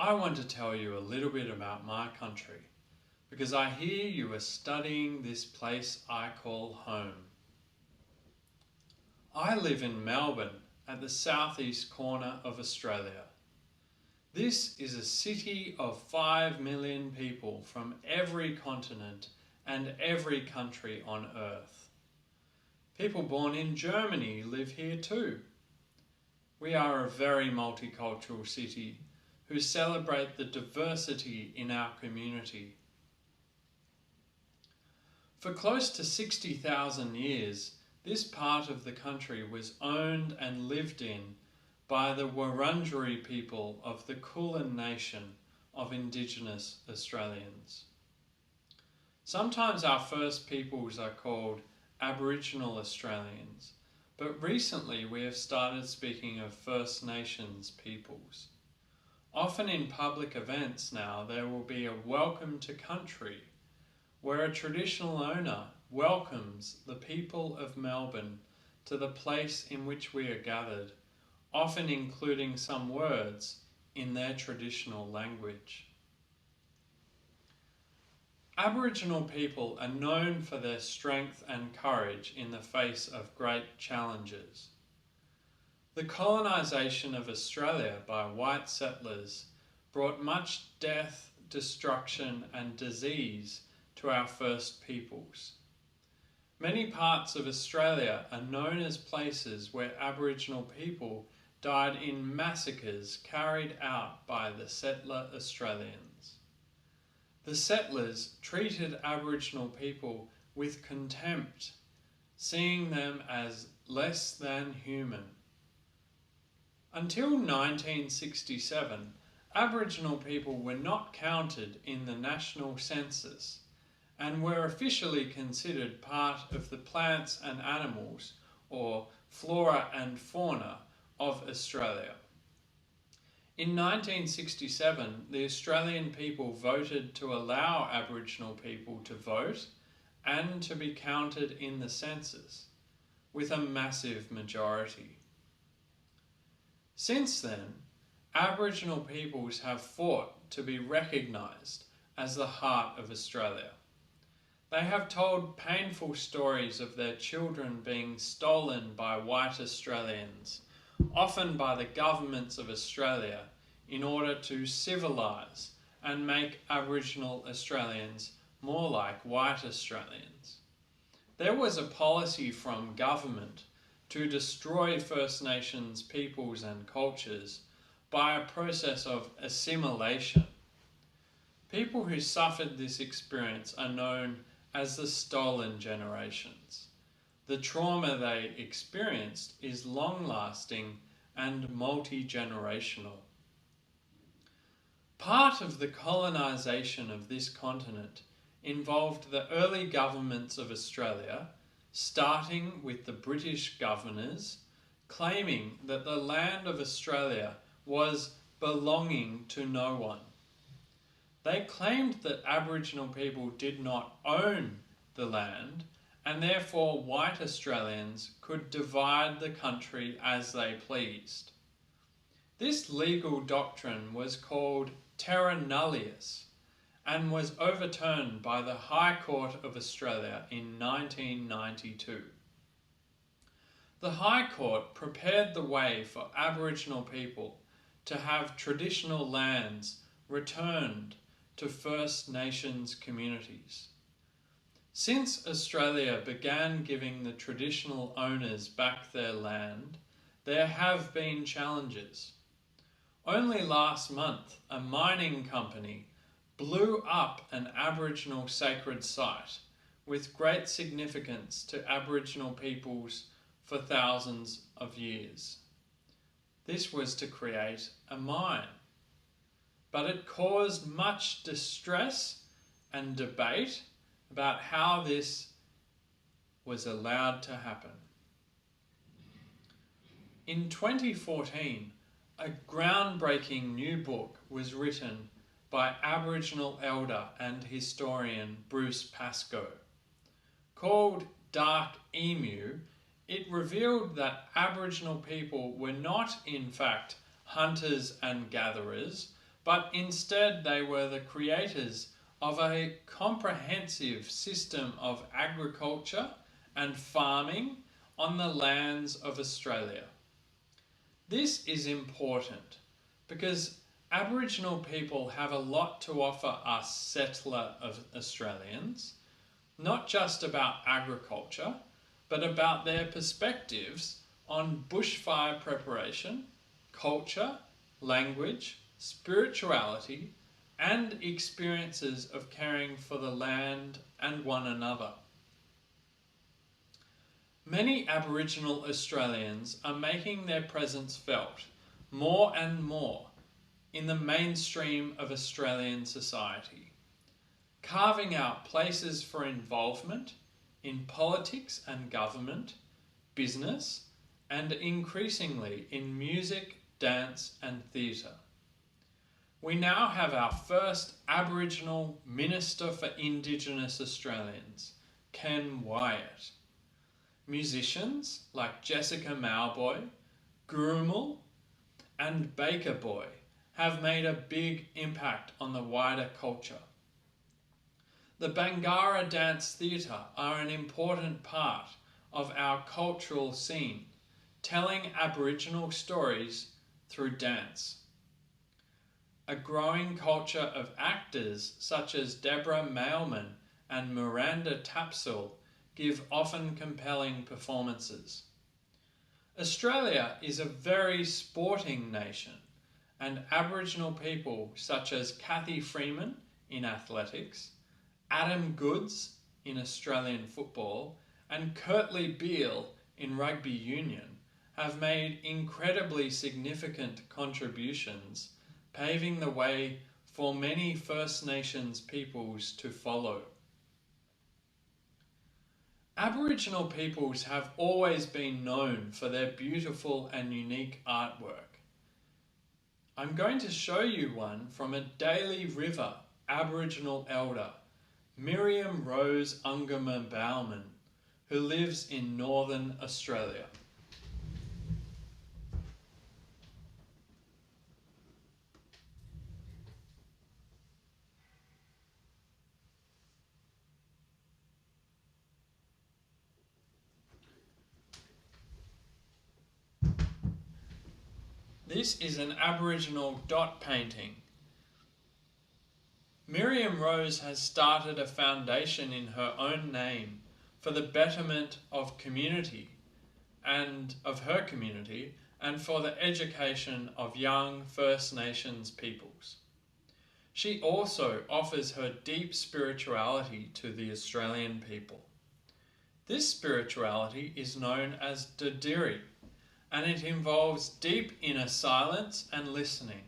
I want to tell you a little bit about my country, because I hear you are studying this place I call home. I live in Melbourne, at the southeast corner of Australia. This is a city of 5 million people from every continent and every country on earth. People born in Germany live here too. We are a very multicultural city who celebrate the diversity in our community. For close to 60,000 years, this part of the country was owned and lived in by the Wurundjeri people of the Kulin nation of Indigenous Australians. Sometimes our first peoples are called Aboriginal Australians, but recently we have started speaking of First Nations peoples. Often in public events now there will be a welcome to country, where a traditional owner welcomes the people of Melbourne to the place in which we are gathered, often including some words in their traditional language. Aboriginal people are known for their strength and courage in the face of great challenges. The colonisation of Australia by white settlers brought much death, destruction and disease to our first peoples. Many parts of Australia are known as places where Aboriginal people died in massacres carried out by the settler Australians. The settlers treated Aboriginal people with contempt, seeing them as less than human. Until 1967, Aboriginal people were not counted in the national census and were officially considered part of the plants and animals, or flora and fauna, of Australia. In 1967, the Australian people voted to allow Aboriginal people to vote and to be counted in the census, with a massive majority. Since then, Aboriginal peoples have fought to be recognised as the heart of Australia. They have told painful stories of their children being stolen by white Australians, often by the governments of Australia, in order to civilise and make Aboriginal Australians more like white Australians. There was a policy from government to destroy First Nations peoples and cultures by a process of assimilation. People who suffered this experience are known as the stolen generations. The trauma they experienced is long-lasting and multi-generational. Part of the colonisation of this continent involved the early governments of Australia, starting with the British governors, claiming that the land of Australia was belonging to no one. They claimed that Aboriginal people did not own the land, and therefore white Australians could divide the country as they pleased. This legal doctrine was called terra nullius and was overturned by the High Court of Australia in 1992. The High Court prepared the way for Aboriginal people to have traditional lands returned to First Nations communities. Since Australia began giving the traditional owners back their land, there have been challenges. Only last month, a mining company blew up an Aboriginal sacred site with great significance to Aboriginal peoples for thousands of years. This was to create a mine, but it caused much distress and debate about how this was allowed to happen. In 2014, a groundbreaking new book was written by Aboriginal elder and historian Bruce Pascoe. Called Dark Emu, it revealed that Aboriginal people were not in fact hunters and gatherers, but instead they were the creators of a comprehensive system of agriculture and farming on the lands of Australia. This is important because Aboriginal people have a lot to offer us settler of Australians, not just about agriculture, but about their perspectives on bushfire preparation, culture, language, spirituality, and experiences of caring for the land and one another. Many Aboriginal Australians are making their presence felt more and more in the mainstream of Australian society, carving out places for involvement in politics and government, business, and increasingly in music, dance, and theatre. We now have our first Aboriginal Minister for Indigenous Australians, Ken Wyatt. Musicians like Jessica Mauboy, Gurumul, and Baker Boy have made a big impact on the wider culture. The Bangarra Dance Theatre are an important part of our cultural scene, telling Aboriginal stories through dance. A growing culture of actors such as Deborah Mailman and Miranda Tapsell give often compelling performances. Australia is a very sporting nation, and Aboriginal people such as Kathy Freeman in athletics, Adam Goods in Australian football, and Kurtley Beale in rugby union have made incredibly significant contributions, paving the way for many First Nations peoples to follow. Aboriginal peoples have always been known for their beautiful and unique artwork. I'm going to show you one from a Daly River Aboriginal elder, Miriam Rose Ungama Bauman, who lives in Northern Australia. This is an Aboriginal dot painting. Miriam Rose has started a foundation in her own name for the betterment of her community and for the education of young First Nations peoples. She also offers her deep spirituality to the Australian people. This spirituality is known as Didiri, and it involves deep inner silence and listening.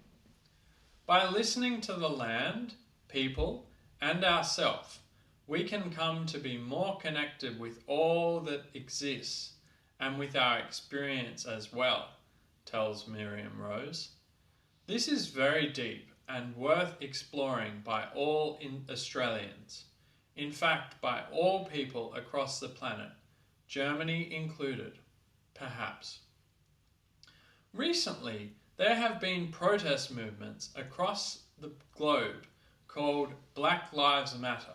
By listening to the land, people, and ourselves, we can come to be more connected with all that exists and with our experience as well, tells Miriam Rose. This is very deep and worth exploring by all Australians. In fact, by all people across the planet, Germany included, perhaps. Recently, there have been protest movements across the globe called Black Lives Matter,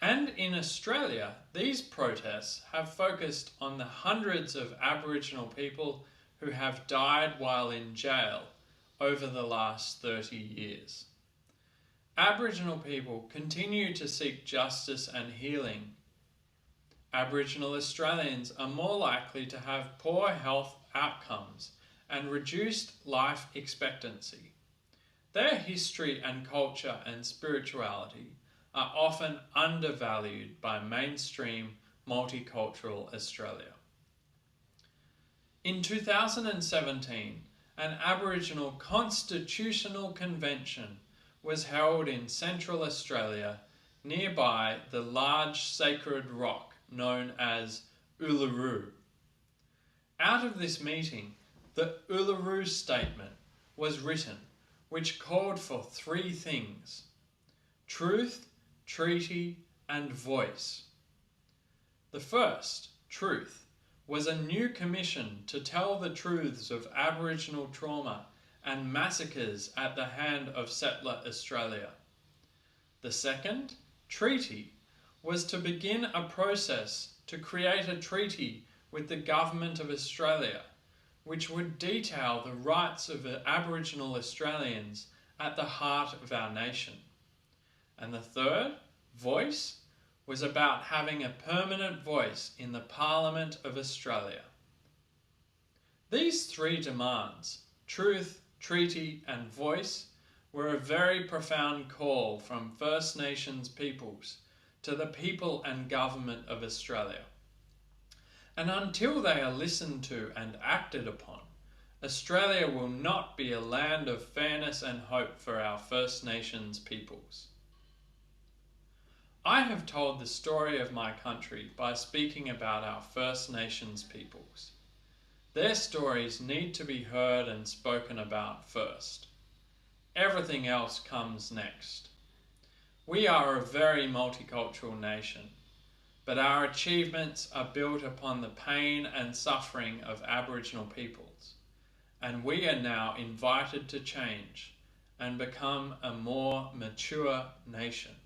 and in Australia, these protests have focused on the hundreds of Aboriginal people who have died while in jail over the last 30 years. Aboriginal people continue to seek justice and healing. Aboriginal Australians are more likely to have poor health outcomes and reduced life expectancy. Their history and culture and spirituality are often undervalued by mainstream multicultural Australia. In 2017, an Aboriginal Constitutional Convention was held in Central Australia nearby the large sacred rock known as Uluru. Out of this meeting, the Uluru Statement was written, which called for three things: truth, treaty, and voice. The first, truth, was a new commission to tell the truths of Aboriginal trauma and massacres at the hand of settler Australia. The second, treaty, was to begin a process to create a treaty with the Government of Australia, which would detail the rights of the Aboriginal Australians at the heart of our nation. And the third, voice, was about having a permanent voice in the Parliament of Australia. These three demands, truth, treaty and voice, were a very profound call from First Nations peoples to the people and government of Australia. And until they are listened to and acted upon, Australia will not be a land of fairness and hope for our First Nations peoples. I have told the story of my country by speaking about our First Nations peoples. Their stories need to be heard and spoken about first. Everything else comes next. We are a very multicultural nation, but our achievements are built upon the pain and suffering of Aboriginal peoples, and we are now invited to change and become a more mature nation.